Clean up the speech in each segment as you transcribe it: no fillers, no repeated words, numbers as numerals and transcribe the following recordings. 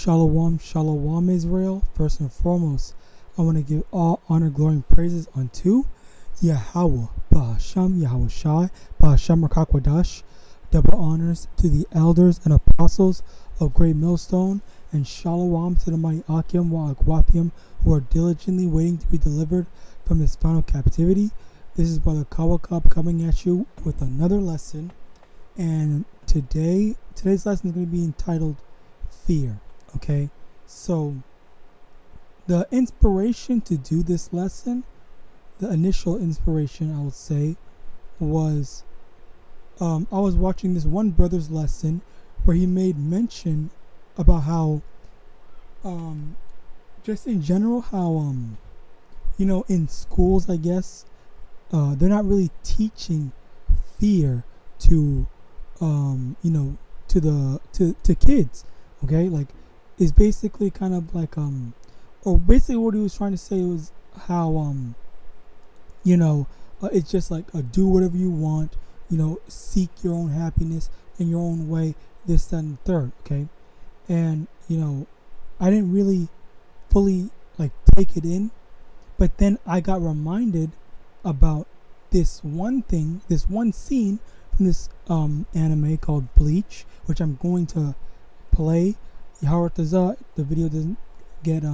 Shalom, shalom, Israel. First and foremost, I want to give all honor, glory, and praises unto Yahawah, Bahasham, YAHAWASHI, Bahasham Rakakwadah. Double honors to the elders and apostles of Great Millstone, and shalom to the mighty Akim wa Agwathium who are diligently waiting to be delivered from this final captivity. This is Brother Kawakab coming at you with another lesson, and today's lesson is going to be entitled Fear. Okay, so the inspiration to do this lesson, the initial inspiration I would say, was I was watching this one brother's lesson where he made mention about how just in general how in schools, I guess, they're not really teaching fear to to kids. Okay, like it's basically kind of like or basically what he was trying to say was how it's just like do whatever you want, seek your own happiness in your own way, this, that, and the third. Okay, and I didn't really fully like take it in, but then I got reminded about this one scene from this anime called Bleach, which I'm going to play. Yahawadah, the video doesn't get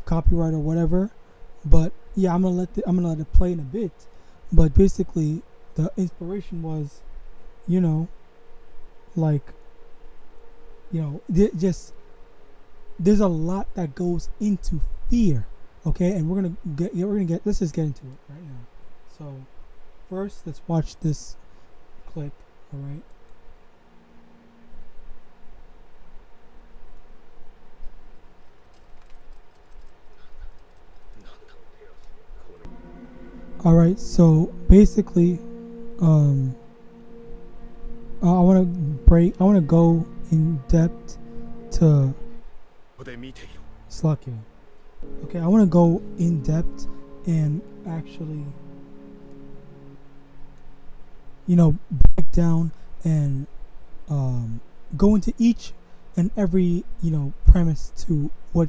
copyright or whatever, but yeah, I'm gonna let it play in a bit. But basically, the inspiration was, just there's a lot that goes into fear. Okay, and let's just get into it right now. So first, let's watch this clip. All right. All right. So basically, I want to go in depth to Slakia. Okay, I want to go in depth and actually, break down and go into each and every, premise to what,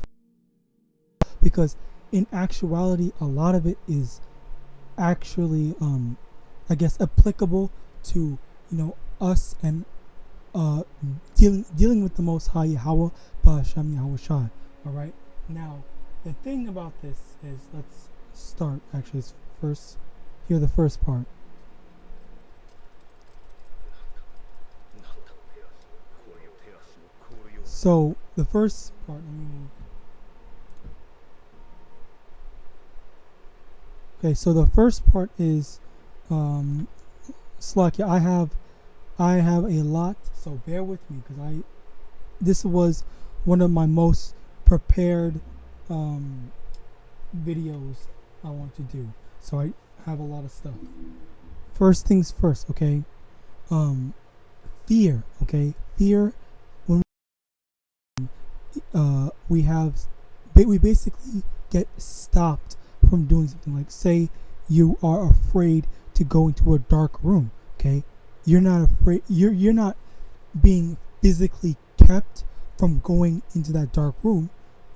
because in actuality, a lot of it is actually, I guess, applicable to, us and dealing with the Most High Yahawah, Bahasham YAHAWASHI. All right. Now, the thing about this is, let's start. Actually, it's first. Hear the first part. So the first part. Let me move. Okay, so the first part is Slakia. I have a lot, so bear with me, because this was one of my most prepared videos I want to do. So I have a lot of stuff. First things first, okay? Fear, okay? Fear, when we basically get stopped from doing something. Like, say you are afraid to go into a dark room, okay? You're not afraid, you're not being physically kept from going into that dark room.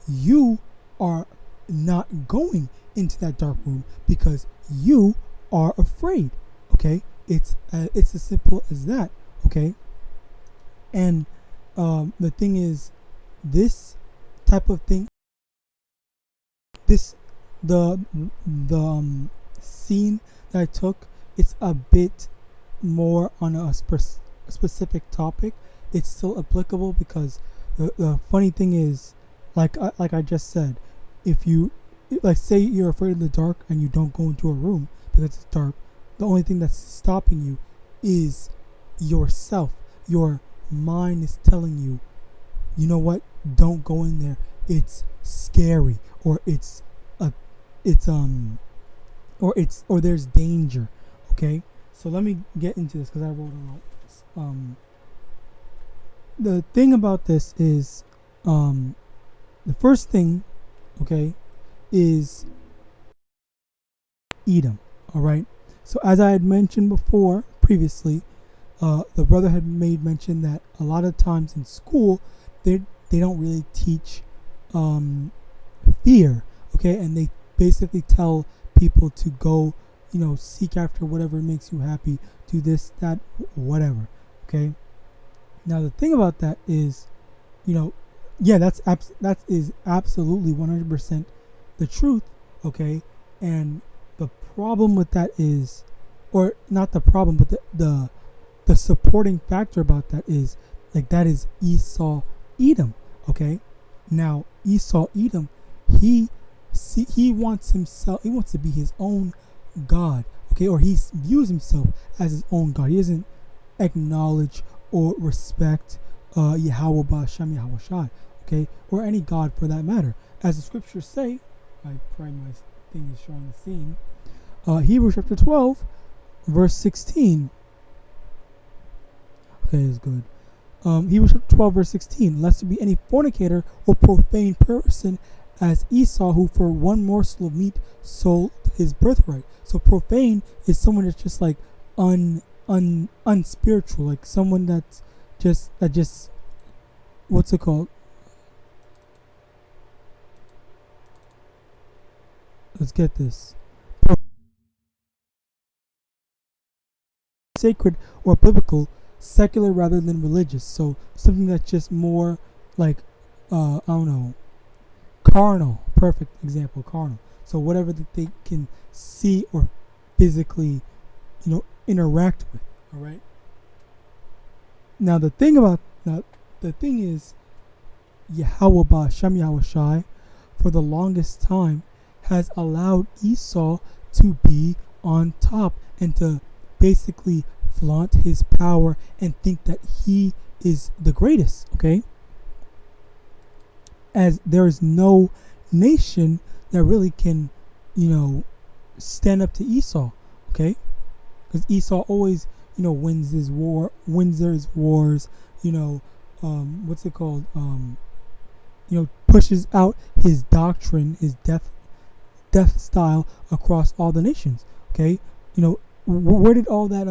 You are not going into that dark room because you are afraid. Okay, it's as simple as that. Okay, and the thing is, this type of thing, the scene that I took, it's a bit more on a specific topic. It's still applicable because the funny thing is, like I just said, if you, like, say you're afraid of the dark and you don't go into a room because it's dark, the only thing that's stopping you is yourself. Your mind is telling you, you know what, don't go in there, it's scary, or or there's danger. Okay, so let me get into this because I wrote a lot. The thing about this is, the first thing, okay, is Edom. All right. So as I had mentioned before previously, the brother had made mention that a lot of times in school, they're they don't really teach fear, okay? And they basically tell people to go, seek after whatever makes you happy, do this, that, whatever, okay? Now the thing about that is, yeah, that is absolutely 100% the truth, okay? And the problem with that is, or not the problem, but the supporting factor about that is, like, that is Esau Edom, okay? Now Esau Edom, he wants to be his own God, okay? Or he views himself as his own God. He doesn't acknowledge or respect YAHAWAH, Hashem, YAHAWASHI, okay? Or any God for that matter. As the scriptures say, I pray my thing is showing the scene. Hebrews chapter 12, verse 16. Okay, it's good. Hebrews chapter 12, verse 16. Lest there be any fornicator or profane person as Esau, who for one morsel of meat sold his birthright. So profane is someone that's just like unspiritual, like someone that just what's it called? Let's get this. Sacred or biblical, secular rather than religious. So something that's just more like I don't know, carnal. Perfect example, carnal. So whatever that they can see or physically, interact with. All right. Now the thing is, Yahawadah, Hashem, YAHAWASHI, for the longest time has allowed Esau to be on top and to basically flaunt his power and think that he is the greatest, okay? As there is no nation that really can, stand up to Esau, okay? Because Esau always, wins his wars, what's it called? Pushes out his doctrine, his death style across all the nations, okay? Where did all that,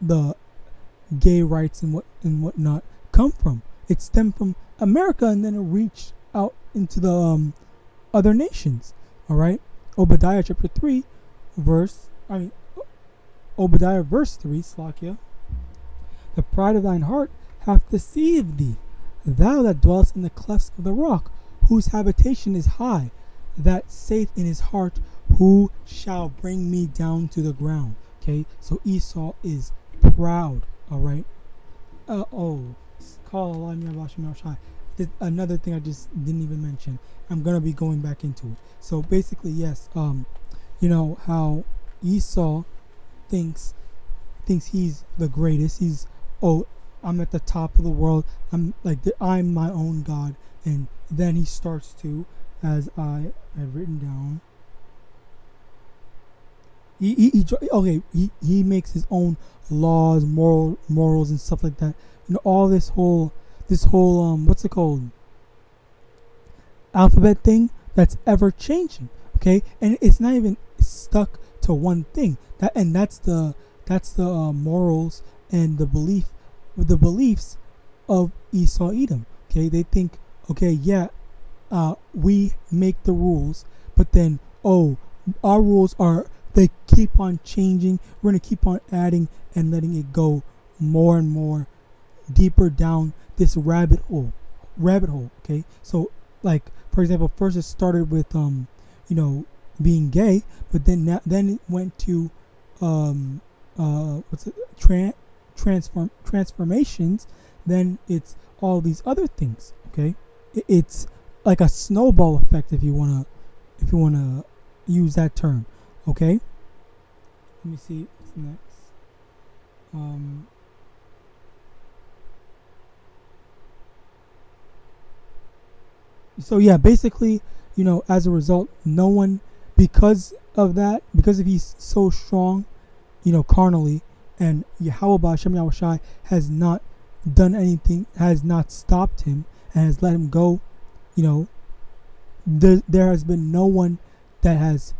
the gay rights and whatnot come from? It stemmed from America, and then it reached out into the other nations. All right, Obadiah chapter 3, verse 3. Slakia. The pride of thine heart hath deceived thee, thou that dwellest in the clefts of the rock, whose habitation is high, that saith in his heart, who shall bring me down to the ground? Okay, so Esau is proud. All right. Another thing I just didn't even mention. I'm gonna be going back into it. So basically, yes. How Esau thinks he's the greatest. He's I'm at the top of the world. I'm my own God, and then he starts to, as I have written down. He makes his own laws, morals and stuff like that. All this whole what's it called? Alphabet thing that's ever changing. Okay, and it's not even stuck to one thing. That's the morals and the beliefs of Esau Edom. Okay, they think, we make the rules, but then our rules they keep on changing. We're gonna keep on adding and letting it go more and more deeper down this rabbit hole. Okay, so like for example, first it started with being gay, but then it went to transformations. Then it's all these other things. Okay, it's like a snowball effect, if you wanna use that term. Okay, let me see what's next. So yeah, basically, as a result, no one, because of he's so strong, carnally, and Yahawadah, Hashem, YAHAWASHI has not done anything, has not stopped him, and has let him go. There has been no one that has,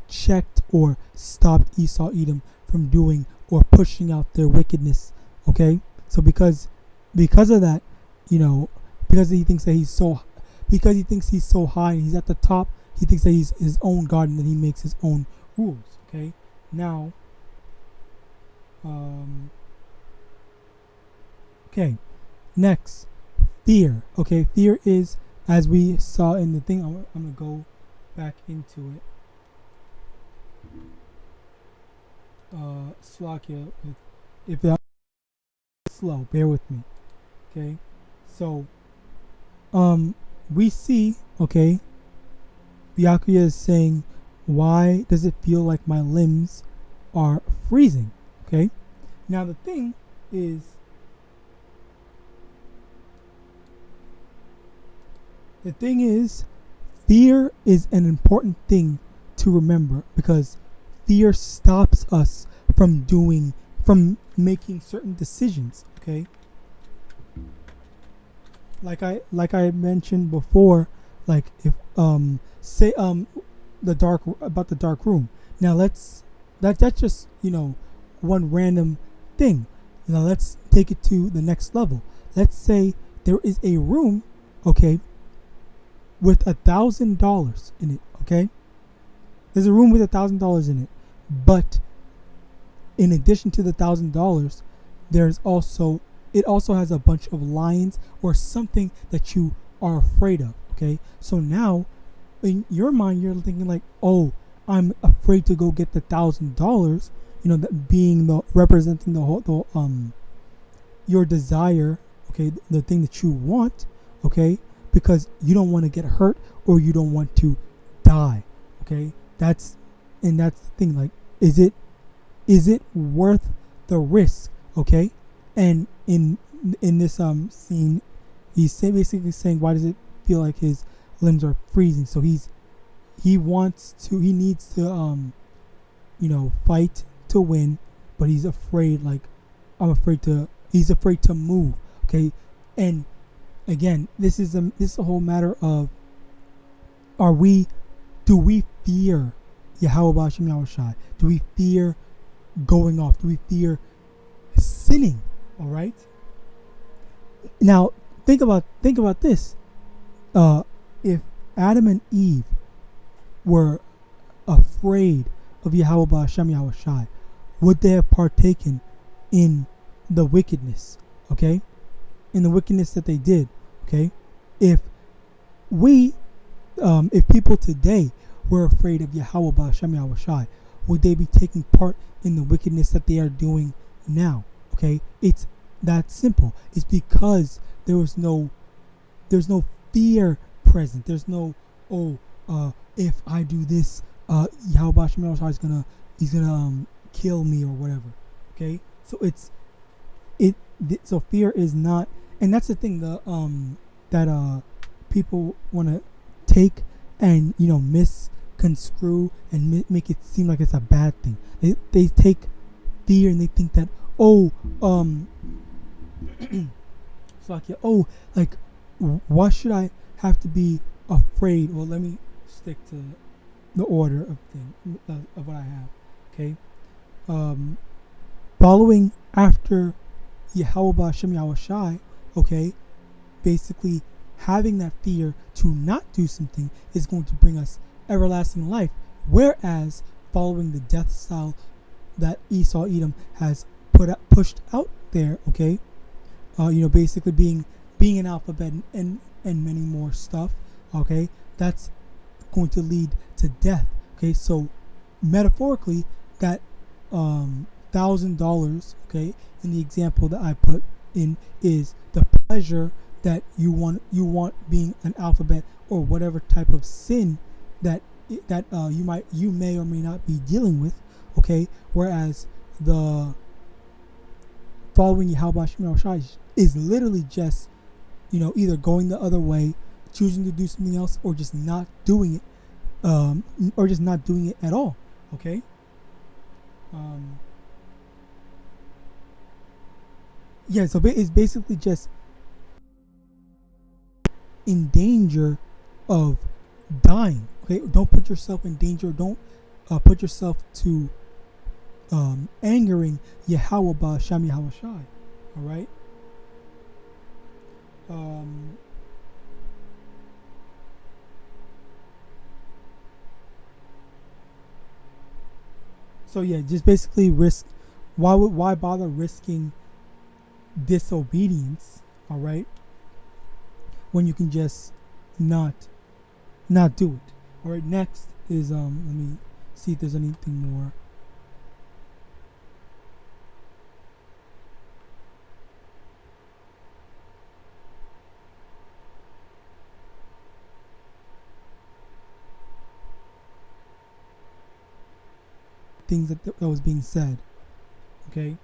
checked or stopped Esau Edom from doing or pushing out their wickedness. Okay, so because of that, because he thinks that because he thinks he's so high and he's at the top, he thinks that he's his own God and then he makes his own rules. Okay, now, okay, next, fear. Okay, fear is, as we saw in the thing, I'm gonna go back into it. Slakia, if that's slow, bear with me. Okay, so we see, okay, Yakuya is saying, why does it feel like my limbs are freezing? Okay, now the thing is, fear is an important thing to remember, because fear stops us from making certain decisions. Okay, like I mentioned before, like if say the dark room. Now that's just one random thing. Now let's take it to the next level. Let's say there is a room, okay, with $1,000 in it. Okay, there's a room with $1,000 in it, but in addition to the $1,000, it also has a bunch of lions or something that you are afraid of. Okay, so now in your mind you're thinking like, oh, I'm afraid to go get the $1,000. That being representing the whole your desire. Okay, the thing that you want. Okay, because you don't want to get hurt or you don't want to die. Okay, that's the thing. Like, is it worth the risk? Okay, and in this scene, he's basically saying, why does it feel like his limbs are freezing? So he needs to fight to win, but he's afraid. Like, he's afraid to move. Okay, and again, this is a whole matter of, do we fear Yahawah Yahawashi? Do we fear going off? Do we fear sinning? All right. Now think about this. If Adam and Eve were afraid of Yahawah Yahawashi, would they have partaken in the wickedness? Okay, in the wickedness that they did. Okay, if people today were afraid of Yahawah Yahawashi, would they be taking part in the wickedness that they are doing now? Okay, it's that simple. It's because there's no fear present. There's no, if I do this, Yahawah Yahawashi is gonna kill me or whatever. Okay, so so fear is not, and that's the thing that people want to take and misconstrue and make it seem like it's a bad thing. They take fear and they think that like, why should I have to be afraid? Well, let me stick to the order of what I have. Okay, following after Yahawah Yahawashi, okay, basically having that fear to not do something is going to bring us everlasting life, whereas following the death style that Esau Edom has pushed out there, okay, basically being an alphabet and many more stuff, okay, that's going to lead to death. Okay, so metaphorically, that $1,000, okay, in the example that I put in, is the pleasure that you want being an alphabet or whatever type of sin that you may or may not be dealing with. Okay, whereas the following Yahawah Yahawashi is literally just either going the other way, choosing to do something else, or just not doing it at all. Okay. Yeah, so it's basically just in danger of dying. Okay, don't put yourself in danger. Don't put yourself to angering Yahawashi. All right. Um, so yeah, just basically risk. Why bother risking disobedience? All right, when you can just not do it. All right. Next is let me see if there's anything more. Things that was being said. Okay,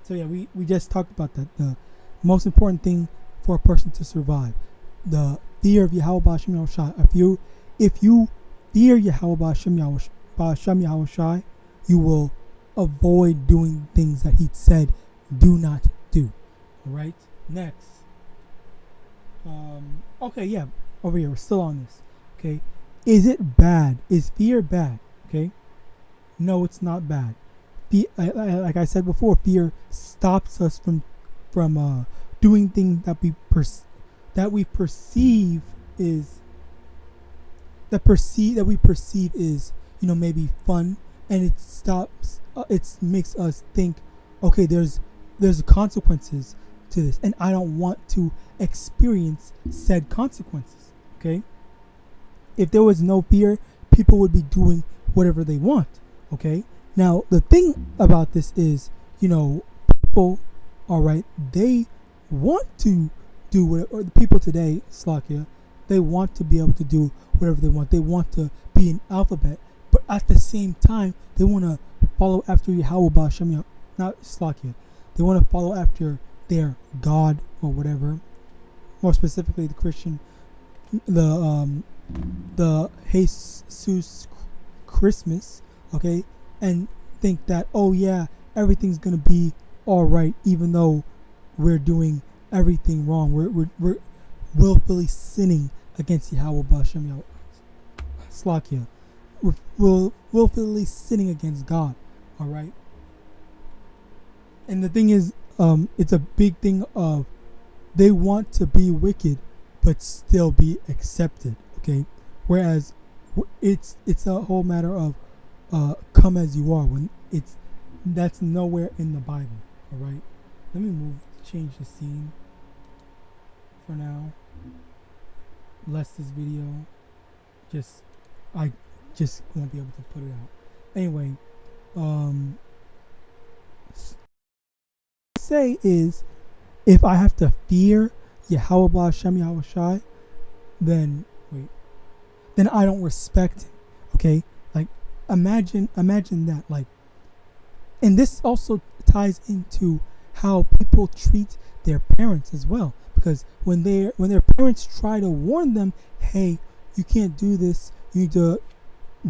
so yeah, we just talked about that. The most important thing for a person to survive, the fear of Yahawadah Shem Yahawashi. If you fear Yahawadah Shem Yahawashi, you will avoid doing things that He said do not do. All right. Next. Okay, yeah, over here we're still on this. Okay, is it bad? Is fear bad? Okay. No, it's not bad. Like I said before, fear stops us from doing things that we perceive is maybe fun, and it stops. It makes us think, okay, there's consequences to this, and I don't want to experience said consequences. Okay, if there was no fear, people would be doing whatever they want. Okay. Now the thing about this is, people, all right, they want to do whatever. Or the people today, Slakia, they want to be able to do whatever they want. They want to be an alphabet, but at the same time, they want to follow after Yahawadah Shem, not Slakia. They want to follow after their God or whatever. More specifically, the Christian, the Jesus Christmas. Okay, and think that, oh yeah, everything's gonna be all right, even though we're doing everything wrong. We're willfully sinning against Yahawadah Shem Slakia. We're willfully sinning against God. All right. And the thing is, it's a big thing of they want to be wicked but still be accepted. Okay, whereas it's a whole matter of come as you are, when that's nowhere in the Bible. All right, let me change the scene for now, lest this video I just won't be able to put it out. Anyway, say is, if I have to fear Yahawadah Shem Yahawashi, then I don't respect him. Okay, like imagine that, like, and this also ties into how people treat their parents as well, because when their parents try to warn them, hey, you can't do this, you need to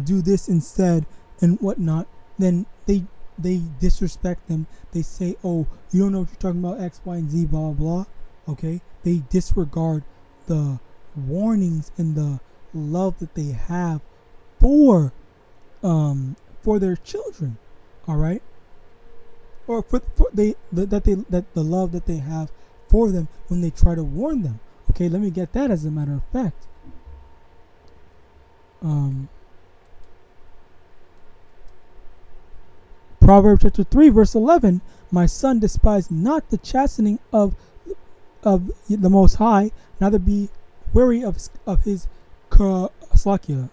do this instead and whatnot, then they disrespect them. They say, oh, you don't know what you're talking about, X, Y, and Z, blah, blah, blah. Okay, they disregard the warnings and the love that they have for their children. All right, or the love that they have for them when they try to warn them. Okay, let me get that as a matter of fact. Proverbs chapter 3 verse 11, my son, despise not the chastening of the Most High, neither be weary of his slakia.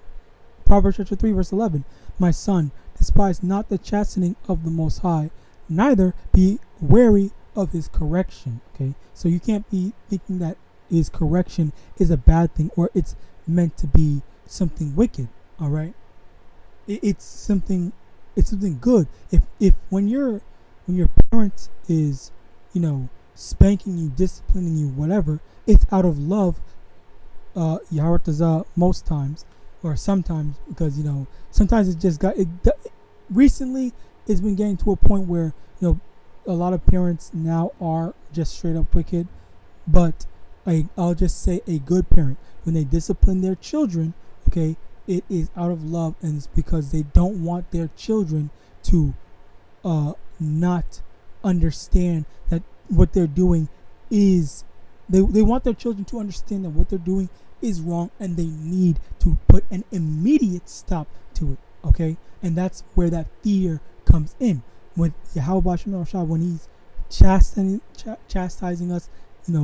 Proverbs chapter 3 verse 11, my son, despise not the chastening of the Most High, neither be weary of his correction. Okay, so you can't be thinking that his correction is a bad thing, or it's meant to be something wicked. All right, it's something good. If when your parent is, spanking you, disciplining you, whatever, it's out of love. Yahawadah most times, or sometimes, because sometimes it just recently it's been getting to a point where a lot of parents now are just straight up wicked. But I'll just say a good parent, when they discipline their children, okay, it is out of love, and it's because they don't want their children to not understand that what they're doing is they want their children to understand that what they're doing is wrong and they need to put an immediate stop to it. Okay, and that's where that fear comes in with YAHAWASHI when he's chastising us,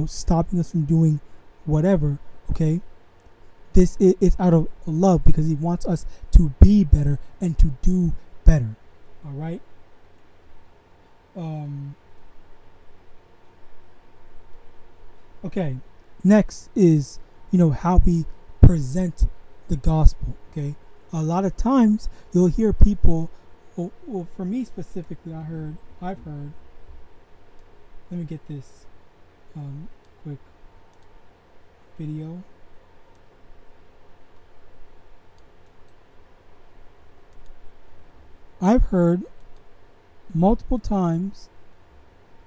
stopping us from doing whatever. Okay, this is out of love because he wants us to be better and to do better. All right. Okay, next is how we present the gospel. Okay, a lot of times you'll hear people, well for me specifically, I've heard let me get this quick video. I've heard multiple times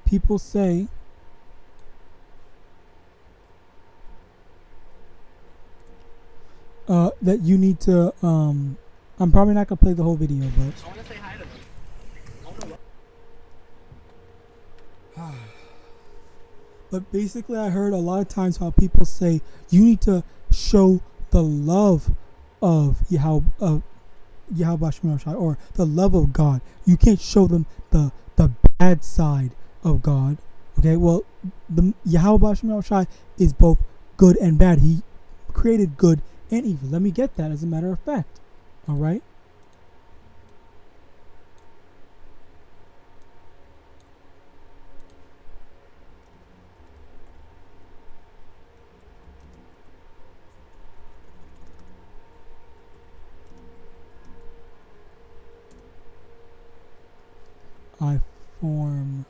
people say that you need to I'm probably not gonna play the whole video, but I want to say hi to them. But basically I heard a lot of times how people say you need to show the love of Yahawashi or the love of God. You can't show them the bad side of God. Okay, well the Yahawashi is both good and bad. He created good and evil. Let me get that as a matter of fact. All right. I form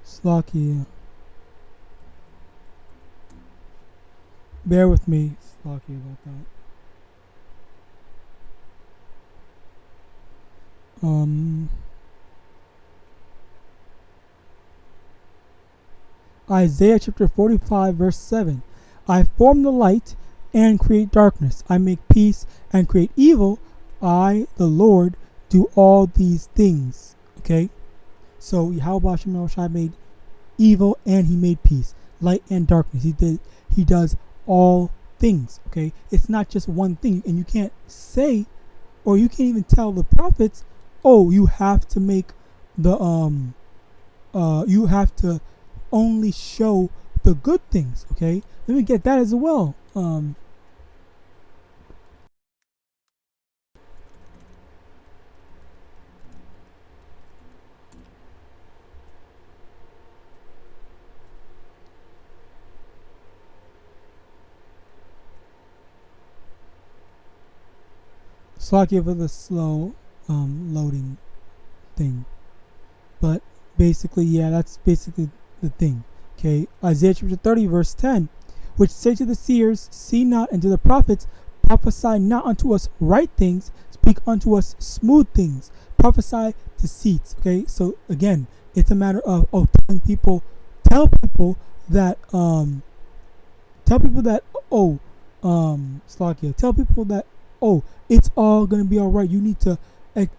Slocky. Bear with me, Slocky, about that. Isaiah chapter 45 verse 7. I form the light and create darkness. I make peace and create evil. I, the Lord, do all these things. Okay? So Yahawashi made evil and he made peace. Light and darkness. He does all things. Okay? It's not just one thing. And you can't say, or you can't even tell the prophets, oh, you have to make the you have to only show the good things. Okay, let me get that as well. Sorry for the slow loading thing, but basically, yeah, that's basically the thing. Okay, Isaiah chapter 30 verse 10, which say to the seers, see not, and to the prophets, prophesy not unto us right things, speak unto us smooth things, prophesy deceits. Okay, so again, it's a matter of telling people, tell people that Slovakia, tell people that it's all gonna be all right. You need to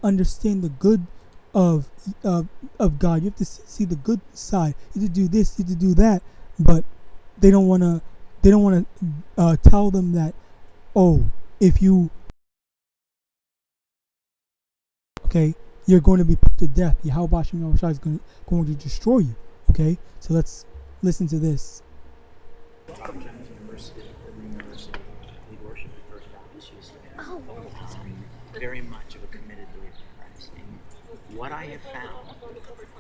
understand the good of God. You have to see the good side. You have to do this, you have to do that, but they don't wanna tell them that if you you're going to be put to death. Yahawashi is going to destroy you. Okay, so let's listen to this. Very much of a committed believer in Christ. And what I have found,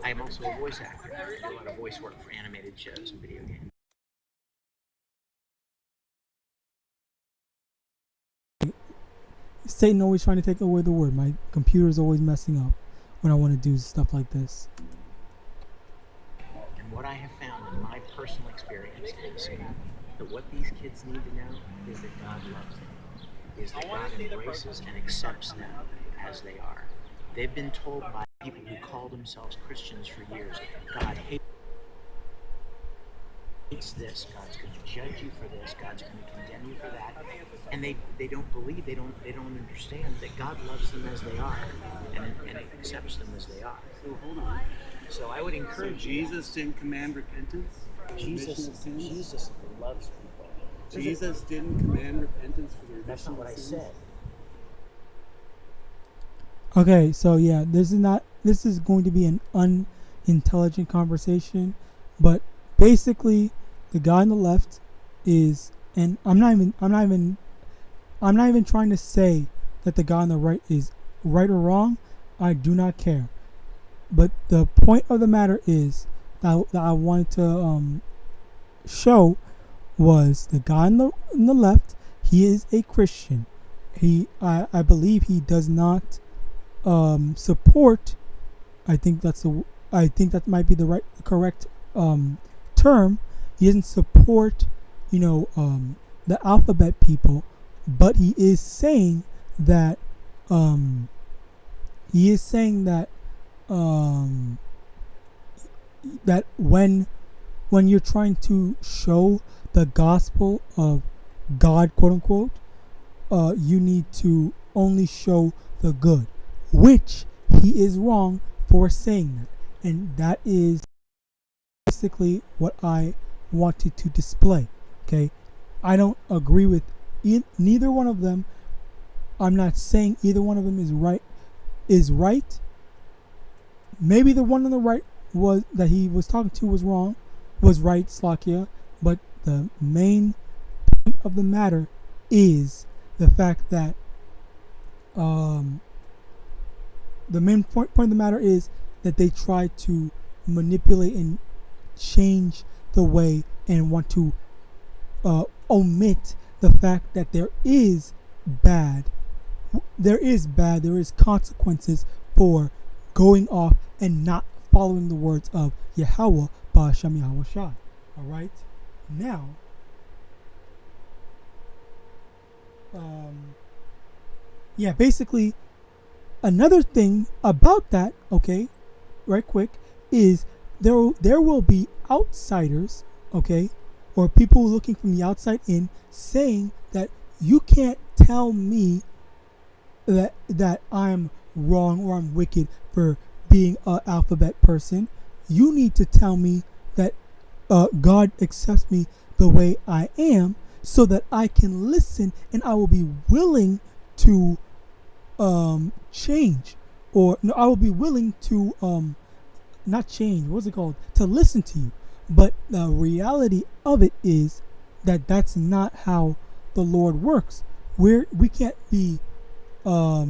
I am also a voice actor. I do a lot of voice work for animated shows and video games. Satan always trying to take away the word. My computer is always messing up when I want to do stuff like this. And what I have found in my personal experience is that what these kids need to know is that God loves them. Is that God embraces and accepts them as they are. They've been told by people who call themselves Christians for years, God hates this, God's going to judge you for this, God's going to condemn you for that, and they don't believe, they don't understand that God loves them as they are, and accepts them as they are. So hold on. So I would encourage Jesus didn't command repentance? Jesus loves people. Jesus didn't command repentance for the remission That's not what of I sins? said. Okay, so yeah, this is going to be an unintelligent conversation, but basically the guy on the left is, and I'm not even trying to say that the guy on the right is right or wrong. I do not care. But the point of the matter is that I wanted to show was the guy on the left. He is a Christian. I believe he does not support. I think that might be the correct term. He doesn't support, the alphabet people, but he is saying that that when you're trying to show the gospel of God, quote unquote, you need to only show the good, which he is wrong for saying that, and that is basically what I wanted to display. Okay, I don't agree with neither one of them. I'm not saying either one of them is right. Maybe the one on the right that he was talking to was right, Slakia, but the main point of the matter is the fact that they try to manipulate and change the way and want to omit the fact that there is consequences for going off and not following the words of Yahawah Ba'Hashem Yahawashai. Alright? Now, basically, another thing about that, okay, right quick, is there will be outsiders, okay, or people looking from the outside in, saying that you can't tell me that I'm wrong or I'm wicked for being an alphabet person. You need to tell me that God accepts me the way I am, so that I can listen and I will be willing to change, or no, I will be willing to not change. What's it called? To listen to you. But the reality of it is that that's not how the Lord works. We can't be. I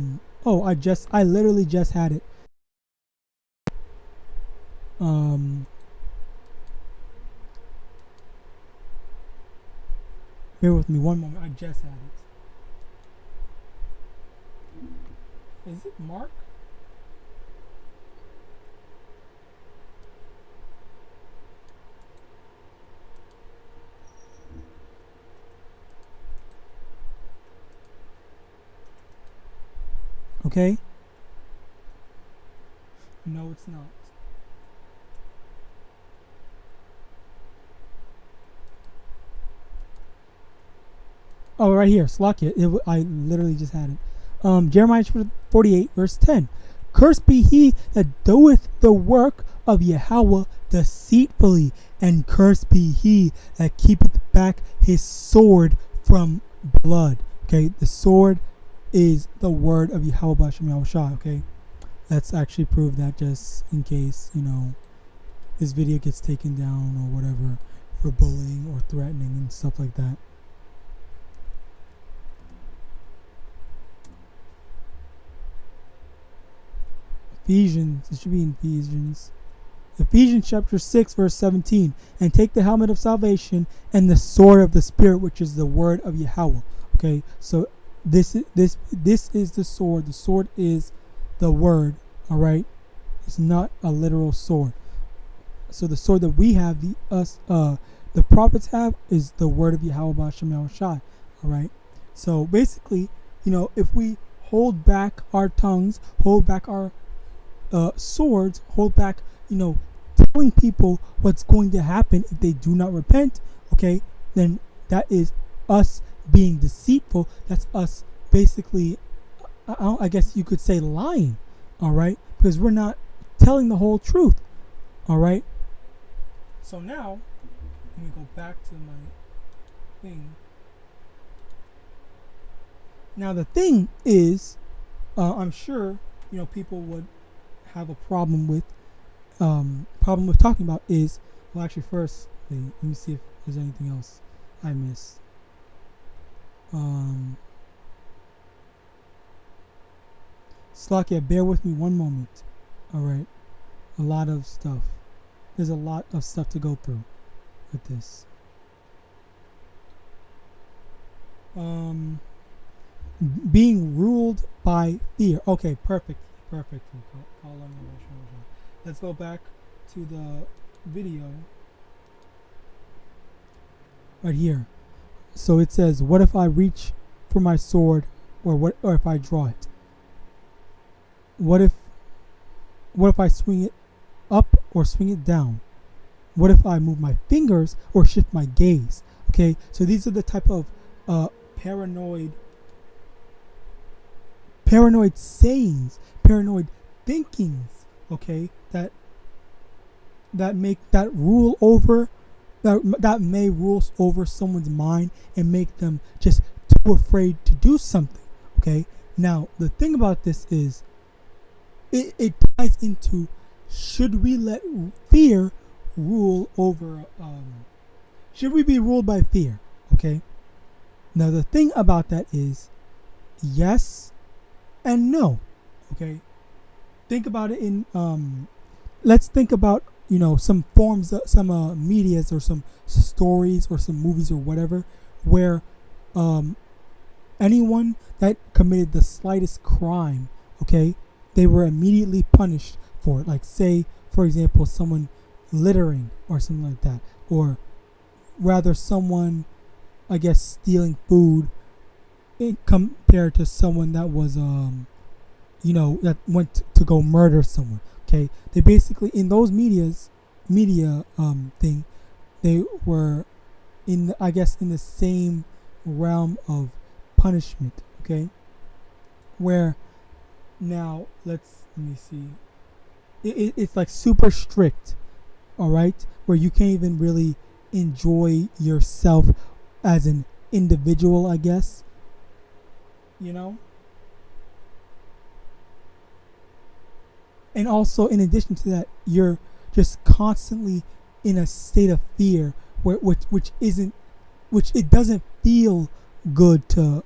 literally just had it. Bear with me one moment. I just had it. Is it Mark? Okay. No, it's not. Oh, right here, Slakia. I literally just had it. Jeremiah 48, verse 10. Cursed be he that doeth the work of Yahawah deceitfully, and cursed be he that keepeth back his sword from blood. Okay, the sword is the word of Yahawah Ba'Hashem Yahawashi. Okay, let's actually prove that, just in case, this video gets taken down or whatever for bullying or threatening and stuff like that. Ephesians, it should be in Ephesians. Ephesians chapter 6, verse 17. And take the helmet of salvation and the sword of the Spirit, which is the word of Yahawah. Okay, so this is the sword. The sword is the word. All right, it's not a literal sword. So the sword that we have, the prophets have, is the word of Yahawah Ba'Hashem Yahawashi. All right. So basically, if we hold back our tongues, hold back our swords, hold back, telling people what's going to happen if they do not repent, okay, then that is us being deceitful. That's us basically, I guess you could say, lying, all right, because we're not telling the whole truth, all right. So now, let me go back to my thing. Now the thing is, I'm sure people would have a problem with talking about is, well, actually first let me see if there's anything else I missed. Slakia, bear with me one moment. All right, a lot of stuff. There's a lot of stuff to go through with this. Being ruled by fear. Okay, perfect. Let's go back to the video right here. So it says, what if I reach for my sword, or if I draw it? What if I swing it up or swing it down? What if I move my fingers or shift my gaze? Okay, so these are the type of paranoid sayings, paranoid thinkings, okay, that may rule over someone's mind and make them just too afraid to do something. Okay, now the thing about this is it ties into, should we let fear rule over, should we be ruled by fear? Okay, now the thing about that is yes and no. Okay, think about it in let's think about some forms, some medias, or some stories, or some movies, or whatever, where anyone that committed the slightest crime, okay, they were immediately punished for it. Like, say for example, someone littering or something like that, or rather someone, I guess, stealing food compared to someone that was that went to go murder someone. Okay, they basically, in those media thing, they were in the same realm of punishment. Okay, where now let me see, it's like super strict, all right, where you can't even really enjoy yourself as an individual, I guess, and also, in addition to that, you're just constantly in a state of fear, which it doesn't feel good to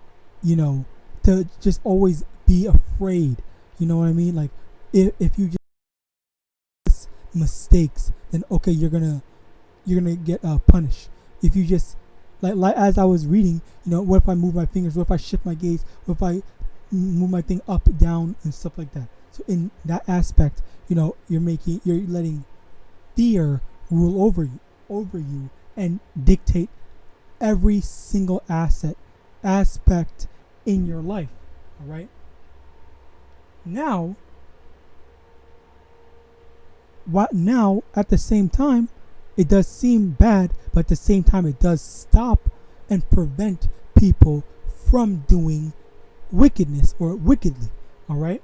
just always be afraid. You know what I mean? Like, if you just mistakes, then okay, you're gonna get punished. If you just like as I was reading, what if I move my fingers? What if I shift my gaze? What if I move my thing up, down, and stuff like that? So in that aspect, you're letting fear rule over you and dictate every single aspect in your life. All right. Now at the same time, it does seem bad, but at the same time, it does stop and prevent people from doing wickedness or wickedly. All right.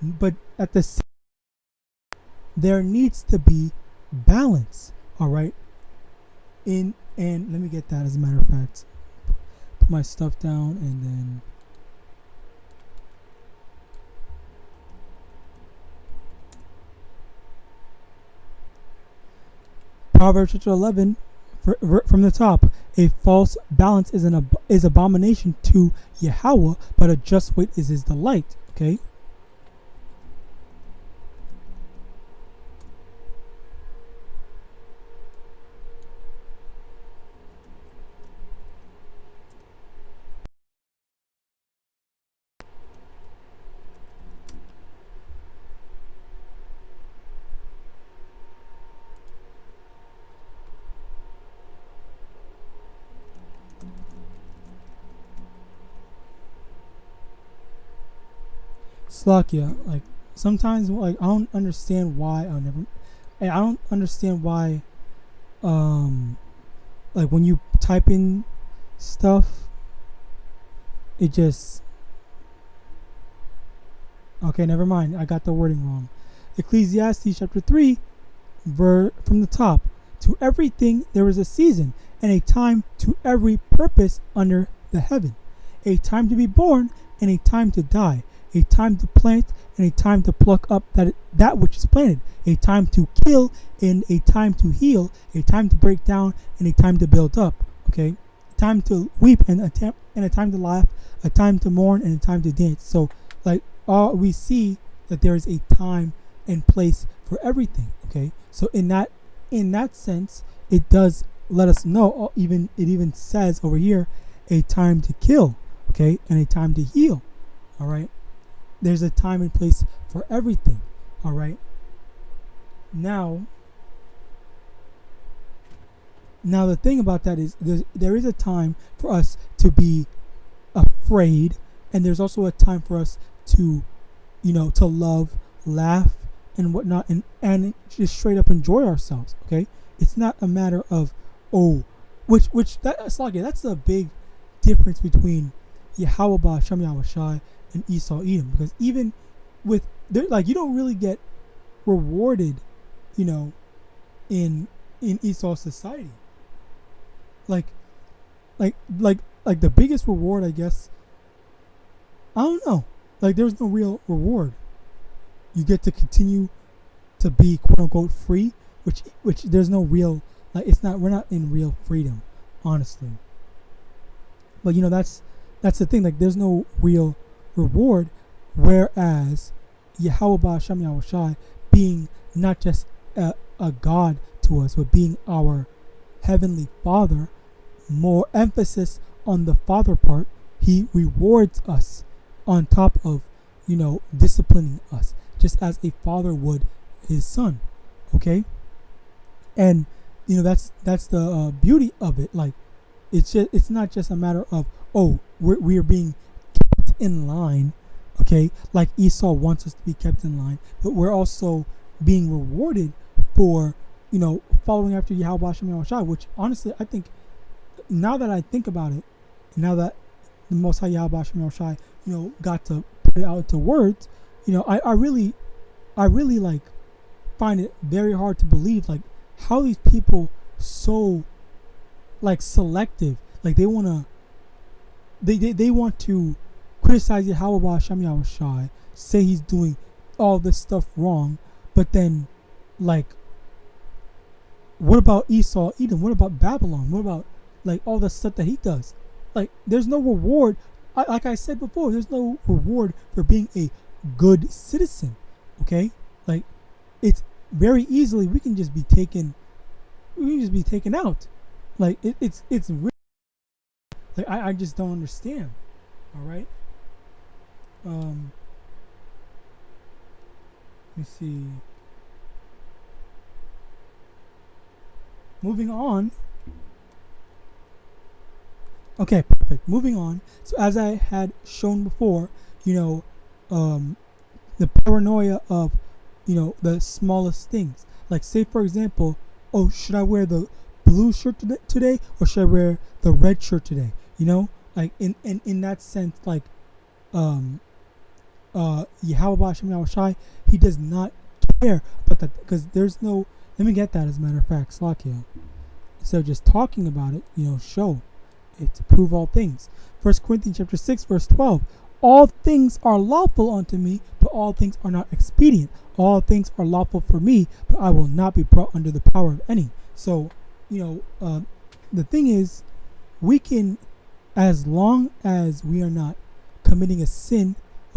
But at the same, there needs to be balance. All right. And let me get that, as a matter of fact. Put my stuff down, and then Proverbs chapter 11 from the top. A false balance is abomination to Yahweh, but a just weight is his delight. Okay. Slakia, like sometimes like I don't understand why I don't understand why like when you type in stuff it just okay, never mind. I got the wording wrong. Ecclesiastes chapter 3 from the top. To everything there is a season and a time to every purpose under the heaven. A time to be born and a time to die. A time to plant and a time to pluck up that which is planted. A time to kill and a time to heal. A time to break down and a time to build up. Okay, a time to weep and a time to laugh. A time to mourn and a time to dance. So, like, we see that there is a time and place for everything. Okay, so in that sense, it does let us know. It even says over here, a time to kill, okay, and a time to heal. All right, there's a time and place for everything. All right. Now the thing about that is there is a time for us to be afraid, and there's also a time for us to, to love, laugh, and whatnot, and just straight up enjoy ourselves. Okay, it's not a matter of that's a big difference between YAHAWAH, YAHAWASHI, and Esau Edom, because even with you don't really get rewarded, in Esau society. Like the biggest reward, I guess. I don't know. Like, there's no real reward. You get to continue to be quote unquote free, which there's no real, we're not in real freedom, honestly. But that's the thing, like there's no real reward, whereas YAHAWAH Yahawashi being not just a God to us, but being our heavenly Father, more emphasis on the Father part, he rewards us on top of disciplining us, just as a father would his son. And that's the beauty of it. Like, it's not just a matter of we are being kept in line, like Esau wants us to be kept in line, but we're also being rewarded for following after YAHAWAH, which honestly I think, now that I think about it, now that the Most High YAHAWAH got to put it out into words, I really find it very hard to believe how these people so selective, they want to criticize YAHAWAH, say he's doing all this stuff wrong, but then what about Esau Edom? What about Babylon? What about all the stuff that he does? There's no reward. Like I said before, there's no reward for being a good citizen. It's very easily we can just be taken out. It's really, I just don't understand. All right. Let me see. Moving on. Okay, perfect. Moving on. So as I had shown before, the paranoia of, the smallest things. Say for example, should I wear the blue shirt today or should I wear the red shirt today? In that sense, YAHAWAH, he does not care about that, because there's no. Let me get that, as a matter of fact, Slakia. Instead of just talking about it, show it to prove all things. 1 Corinthians chapter 6, verse 12. All things are lawful unto me, but all things are not expedient. All things are lawful for me, but I will not be brought under the power of any. So, the thing is, we can, as long as we are not committing a sin,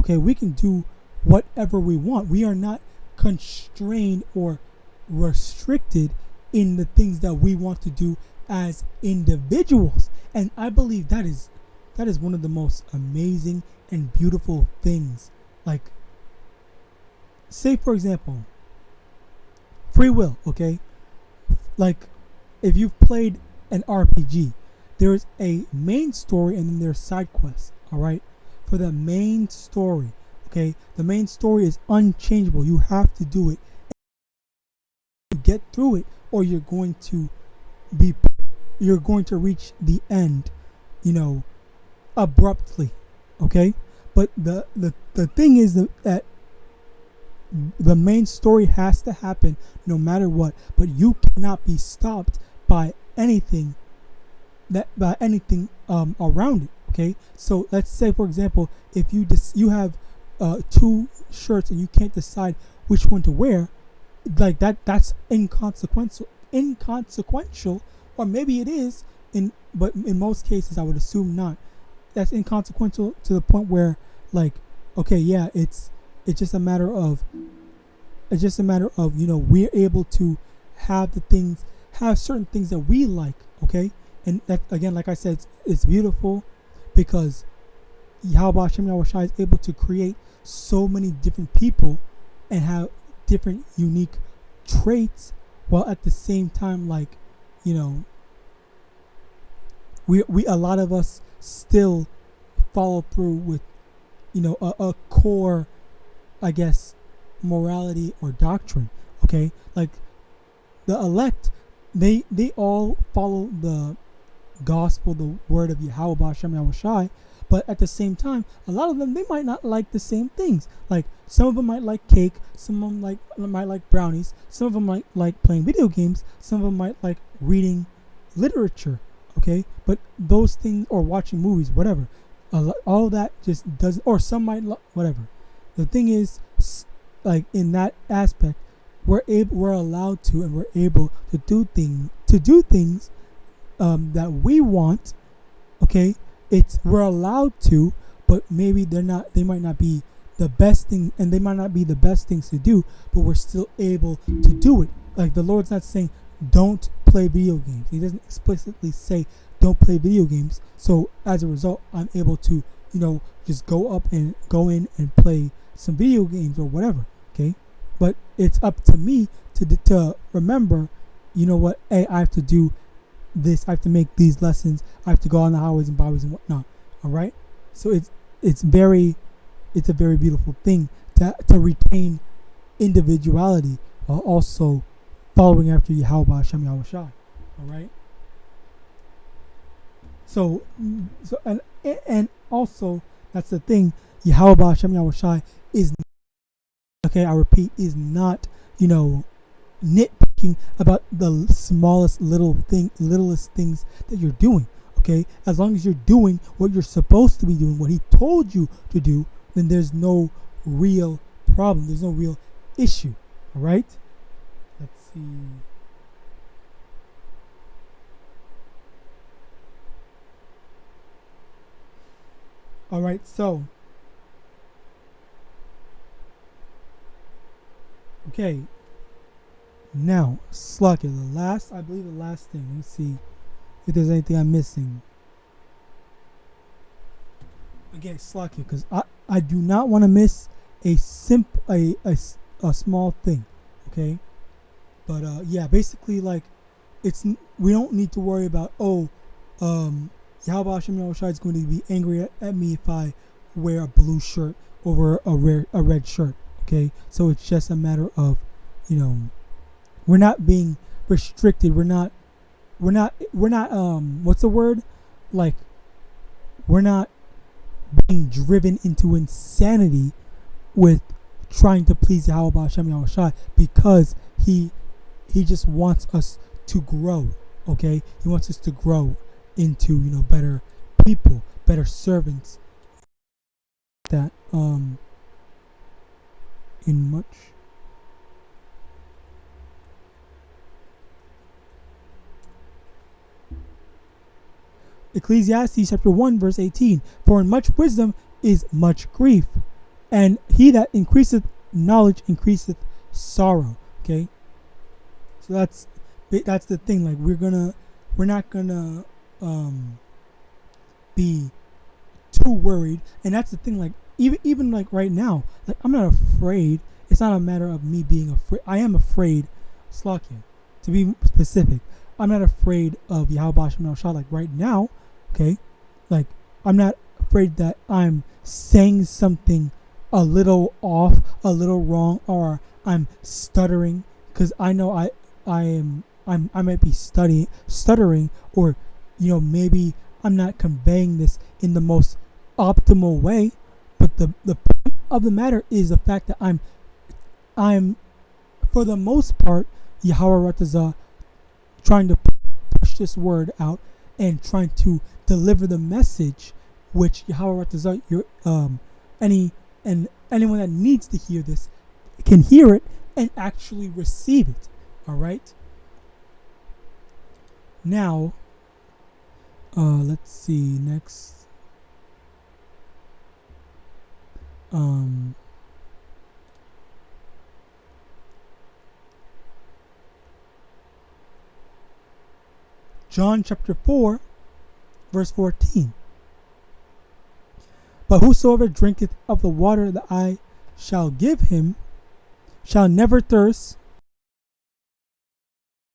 we can do whatever we want. We are not constrained or restricted in the things that we want to do as individuals. And I believe that is one of the most amazing and beautiful things. Say for example, free will. If you've played an RPG, there's a main story and then there's side quests. All right, for the main story, Okay, the main story is unchangeable. You have to do it to get through it, or you're going to reach the end, abruptly. Okay, but the thing is that the main story has to happen no matter what. But you cannot be stopped by anything around it. Okay, so let's say, for example, if you have 2 shirts and you can't decide which one to wear, like that's inconsequential, or maybe it is, but in most cases I would assume not. That's inconsequential to the point where, like, okay, yeah, it's just a matter of we're able to have certain things that we like. Okay, and that, again, like I said, it's beautiful because YAHAWASHI is able to create so many different people and have different unique traits, while at the same time, like, we a lot of us still follow through with a core, I guess, morality or doctrine. Okay, like the elect, they all follow the gospel, the word of YAHAWASHI, but at the same time, a lot of them, they might not like the same things. Like, some of them might like cake, some of them might like brownies, some of them might like playing video games, some of them might like reading literature. Okay, but those things, or watching movies, whatever, all that just doesn't, or some might whatever. The thing is, like, in that aspect, we're allowed to, and we're able to do things that we want. Okay, we're allowed to, but maybe they might not be the best thing, and they might not be the best things to do, but we're still able to do it. Like, the Lord's not saying don't play video games. He doesn't explicitly say don't play video games. So as a result, I'm able to, just go in and play some video games or whatever. Okay, but it's up to me to remember, what, hey, I have to do this, I have to make these lessons, I have to go on the highways and byways and whatnot. All right, so it's a very beautiful thing to retain individuality while also following after YAHAWASHI. All right. So and also, that's the thing. YAHAWASHI is, okay, I repeat, is not nitpicking about the smallest littlest things that you're doing. Okay, as long as you're doing what you're supposed to be doing, what He told you to do, then there's no real problem. There's no real issue. All right. Let's see. All right, so okay. Now, Slucker, I believe the last thing. Let's see if there's anything I'm missing. Again, Slucker, because I do not want to miss a small thing. Okay. But yeah, basically, like, we don't need to worry about, YAHAWASHI is going to be angry at me if I wear a blue shirt over a red shirt. Okay, so it's just a matter of, we're not being restricted. We're not what's the word? Like, we're not being driven into insanity with trying to please YAHAWASHI, because he just wants us to grow. Okay, He wants us to grow into better people, better servants. That in much. Ecclesiastes chapter 1 verse 18. For in much wisdom is much grief, and he that increaseth knowledge increaseth sorrow. Okay, so that's the thing. Like, we're not gonna be too worried, and that's the thing. Like, even like right now, like, I'm not afraid. It's not a matter of me being afraid. I am afraid, Slakia, to be specific. I'm not afraid of YAHAWASHI like right now. Okay, like, I'm not afraid that I'm saying something a little off, a little wrong, or I'm stuttering, because I know I might be stuttering, or maybe I'm not conveying this in the most optimal way. But the point of the matter is the fact that I'm for the most part YAHAWAH trying to push this word out and trying to deliver the message, which YAHAWAH anyone that needs to hear this can hear it and actually receive it. All right. Now, let's see next. John chapter 4, verse 14. But whosoever drinketh of the water that I shall give him shall never thirst.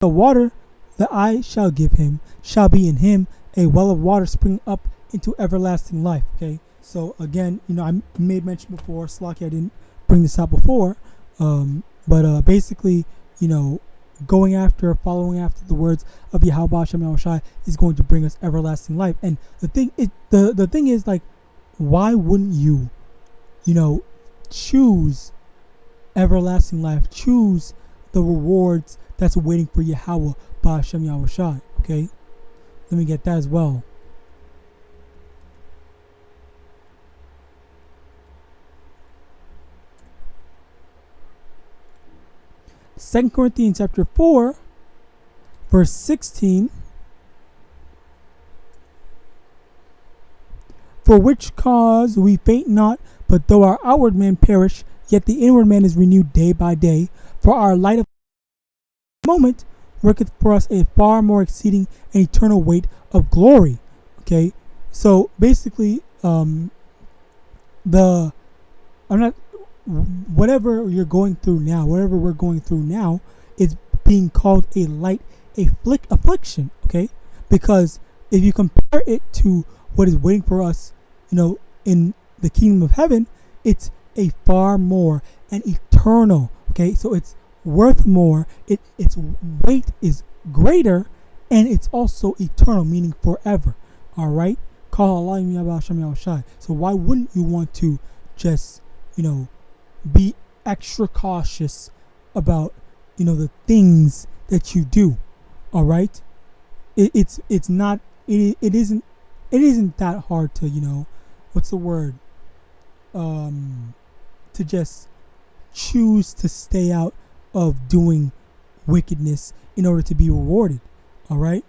The water that I shall give him shall be in him a well of water springing up into everlasting life. Okay, so again, I made mention before, Slocky, I didn't bring this out before, but basically, following after the words of YAHAWASHI is going to bring us everlasting life. And the thing is, like, why wouldn't you, choose everlasting life, choose the rewards that's waiting for Yahweh Ba'ashem Yahawashi? Okay, let me get that as well. Second Corinthians chapter 4, verse 16. For which cause we faint not, but though our outward man perish, yet the inward man is renewed day by day. For our light of moment worketh for us a far more exceeding and eternal weight of glory. Okay, so basically, whatever you're going through now, whatever we're going through now, is being called a light affliction. Okay, because if you compare it to what is waiting for us, in the kingdom of heaven, it's a far more and eternal. Okay, so it's worth more. Its weight is greater, and it's also eternal, meaning forever. All right. So why wouldn't you want to just be extra cautious about the things that you do? All right. It isn't that hard to what's the word, to just choose to stay out of doing wickedness in order to be rewarded. All right,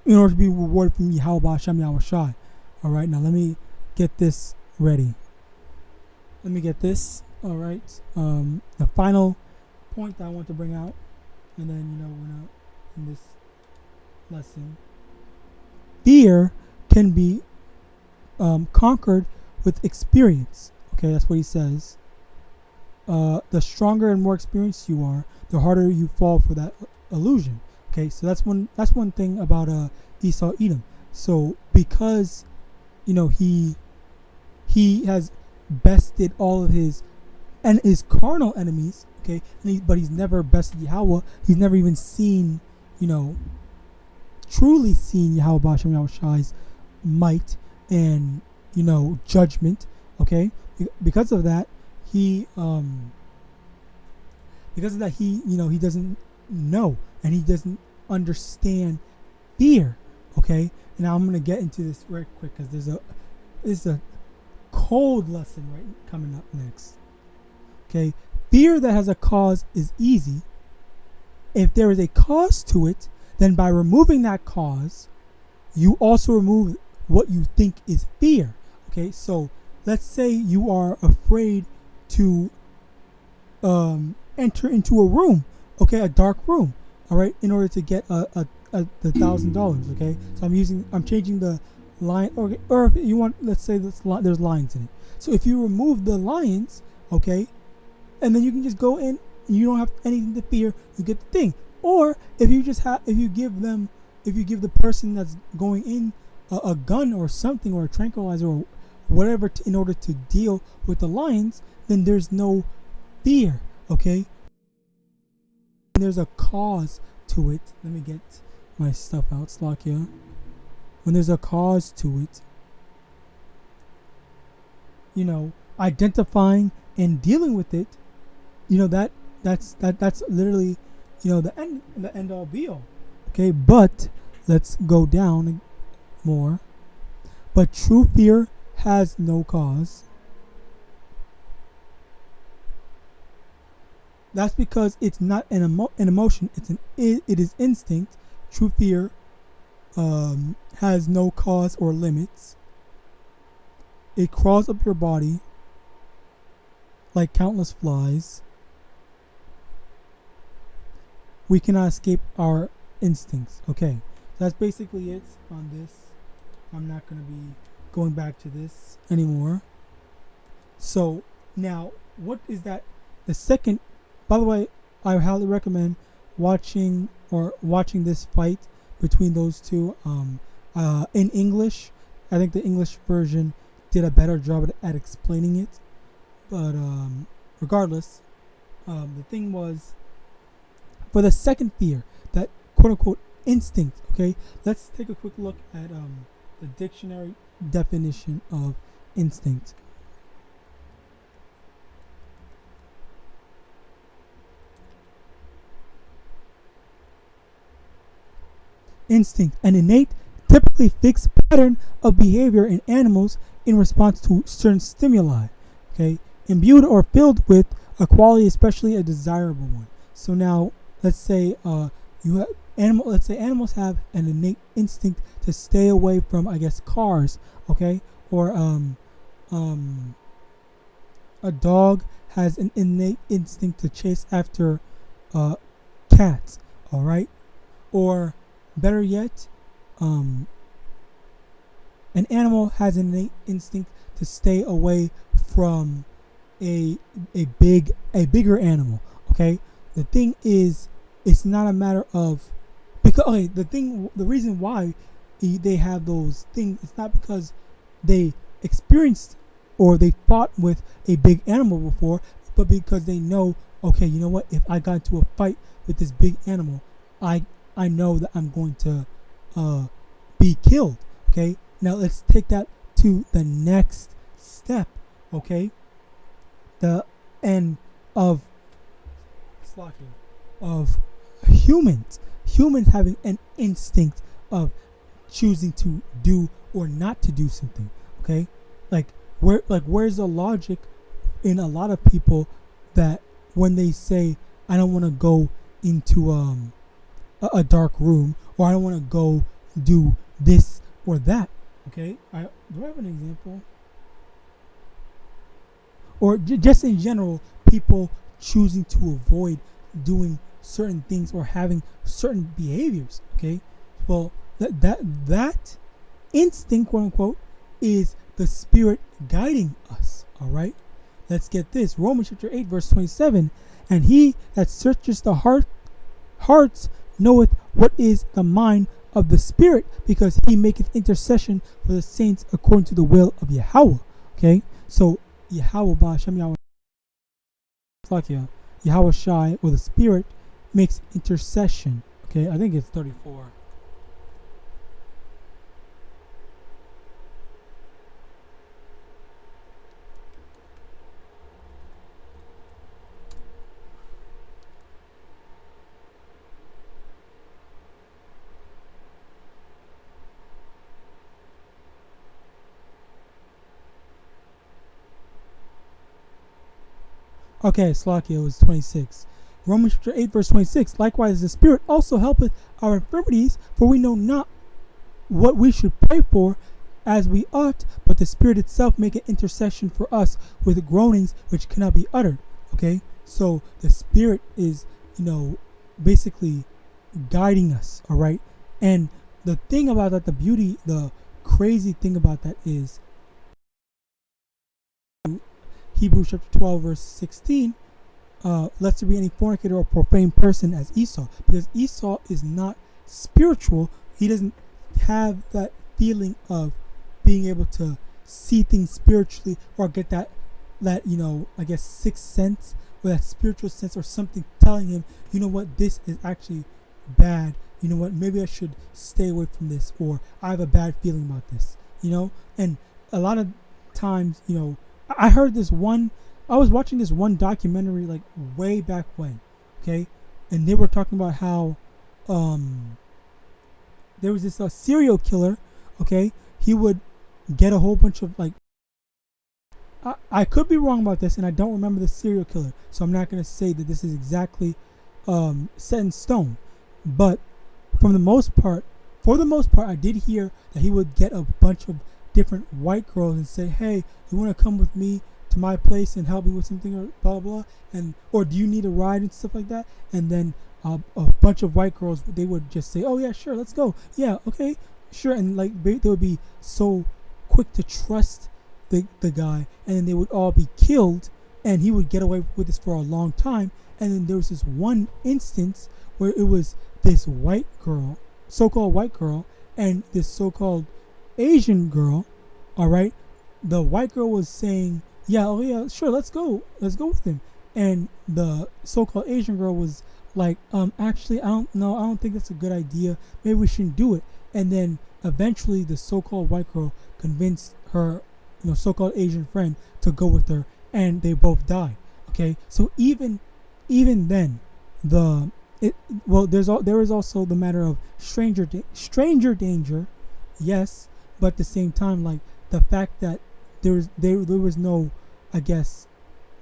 in order to be rewarded from Yahawashi. All right, now let me get this ready. Let me get this. All right, the final point that I want to bring out, and then we're not in this lesson. Fear can be conquered with experience. Okay, that's what he says. The stronger and more experienced you are, the harder you fall for that illusion. Okay, so that's one thing about Esau Edom. So because he has bested all of his carnal enemies. Okay, but he's never bested Yahweh. He's never even seen truly seen Yahweh Ba'ashem Yahawashi's might and judgment. Okay, because of that he he doesn't know, and he doesn't understand fear. Okay, and now I'm gonna get into this right quick because there's a cold lesson right coming up next. Okay, fear that has a cause is easy. If there is a cause to it, then by removing that cause, you also remove what you think is fear. Okay, so let's say you are afraid to enter into a room, okay, a dark room, all right, in order to get the $1,000. Okay, so I'm changing the line, or if you want, let's say there's lions in it. So if you remove the lions, okay, and then you can just go in and you don't have anything to fear, you get the thing. Or if you give the person that's going in a gun or something, or a tranquilizer or whatever in order to deal with the lions, then there's no fear, okay? There's a cause to it. Let me get my stuff out, Slakia. When there's a cause to it, you know, identifying and dealing with it, you know, that's literally, you know, the end all be all. Okay, but let's go down more. But true fear has no cause. That's because it's not an emotion. It is instinct. True fear has no cause or limits. It crawls up your body like countless flies. We cannot escape our instincts. Okay, that's basically it on this. I'm not going to be going back to this anymore. So now, what is that? The second, by the way, I highly recommend watching this fight between those two in English. I think the English version did a better job at explaining it. But regardless, the thing was, for the second fear, that quote-unquote instinct, okay? Let's take a quick look at the dictionary definition of instinct. Instinct, an innate, typically fixed pattern of behavior in animals in response to certain stimuli, okay? Imbued or filled with a quality, especially a desirable one. So now, let's say animals have an innate instinct to stay away from, I guess, cars, okay? Or a dog has an innate instinct to chase after cats, all right? Or better yet, an animal has an innate instinct to stay away from a bigger animal, okay? The thing is, it's not a matter of, because the reason why they have those things, it's not because they experienced or they fought with a big animal before, but because they know, okay, you know what, if I got into a fight with this big animal, I know that I'm going to be killed. Okay, now let's take that to the next step. Okay, the end of humans having an instinct of choosing to do or not to do something. Okay, where's the logic in a lot of people that when they say, I don't want to go into a dark room, or I don't want to go do this or that. Okay, do I have an example? Or just in general, people choosing to avoid doing certain things or having certain behaviors. Okay, well, that instinct, quote unquote, is the Spirit guiding us. All right, let's get this. Romans chapter 8 verse 27. And he that searches the hearts knoweth what is the mind of the Spirit, because he maketh intercession for the saints according to the will of Yahawah. Okay, so YAHAWAH, YAHAWASHI, or the Spirit makes intercession. Okay, I think it's 34. Okay, Slakia was 26. Romans chapter 8 verse 26. Likewise, the Spirit also helpeth our infirmities, for we know not what we should pray for as we ought, but the Spirit itself maketh intercession for us with groanings which cannot be uttered. Okay, so the Spirit is, basically guiding us. All right, and the thing about that, the crazy thing about that is, Hebrews chapter 12 verse 16, lest there be any fornicator or profane person as Esau, because Esau is not spiritual. He doesn't have that feeling of being able to see things spiritually, or get that I guess sixth sense, or that spiritual sense, or something telling him, you know what, this is actually bad. You know what, maybe I should stay away from this, or I have a bad feeling about this. And a lot of times, I heard this one. I was watching this one documentary like way back when, okay, and they were talking about how there was this serial killer, okay. He would get a whole bunch of like. I could be wrong about this, and I don't remember the serial killer, so I'm not going to say that this is exactly set in stone. But for the most part, I did hear that he would get a bunch of different white girls and say, "Hey, you want to come with me to my place and help me with something, or blah blah blah," or do you need a ride and stuff like that? And then a bunch of white girls, they would just say, "Oh yeah, sure, let's go. Yeah, okay, sure," and like they would be so quick to trust the guy, and then they would all be killed, and he would get away with this for a long time. And then there was this one instance where it was this white girl, so-called white girl, and this so-called Asian girl. All right, the white girl was saying, "Yeah, oh yeah, sure, let's go with him," and the so-called Asian girl was like, actually, I don't think that's a good idea. Maybe we shouldn't do it." And then eventually, the so-called white girl convinced her so-called Asian friend to go with her, and they both died. Okay, so even then, there is also the matter of stranger danger, yes, but at the same time, like the fact that there was no, I guess,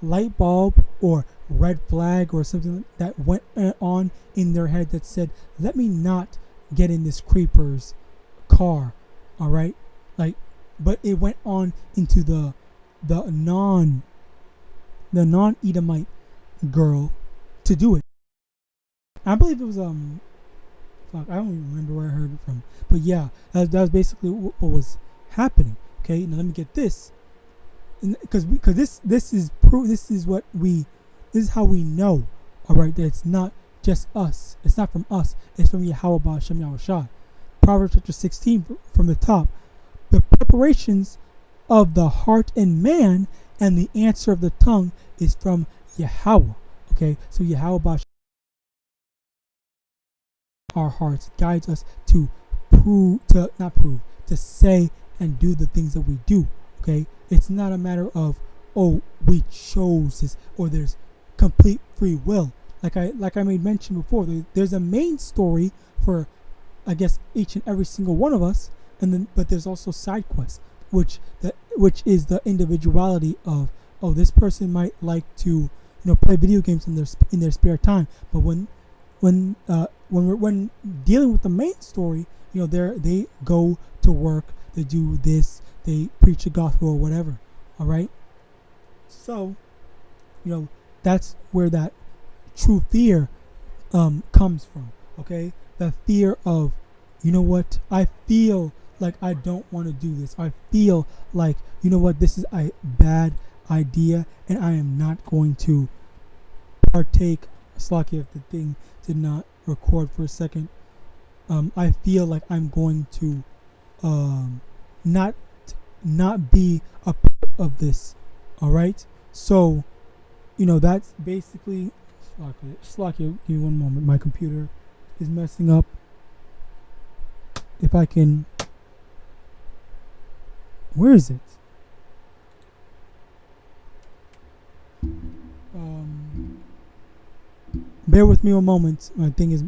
light bulb or red flag or something that went on in their head that said, "Let me not get in this creeper's car." All right, like. But it went on into the non-Edomite girl to do it. I believe it was I don't even remember where I heard it from. But yeah, that was basically what was happening. Okay, now let me get this, because this is proof. This is how we know. All right, that it's not just us. It's not from us. It's from YAHAWAH and His. Proverbs chapter 16 from the top. The preparations of the heart in man, and the answer of the tongue is from Yahawah. Okay, so Yahawah, our hearts, guides us to say and do the things that we do. Okay, it's not a matter of, oh, we chose this, or there's complete free will. Like I made mention before, there's a main story for, I guess, each and every single one of us. But there's also side quests, which is the individuality of, oh, this person might like to play video games in their spare time, but when dealing with the main story, they go to work, they do this, they preach the gospel or whatever. All right, so that's where that true fear comes from. Okay, the fear of, what, I feel like I don't want to do this. I feel like, this is a bad idea, and I am not going to partake. Slocky, if the thing did not record for a second. I feel like I'm going to not be a part of this. All right. So, that's basically. Slocky, give me one moment. My computer is messing up. If I can. Where is it? Bear with me a moment. My thing is.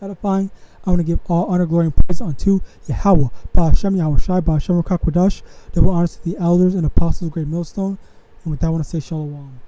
Edifying. I want to give all honor, glory, and praise unto Yahweh, Ba'ashem, Yahawashi, Ba'ashem, Rakakwadah. Double honors to the elders and apostles of Great Millstone. And with that, I want to say Shalom.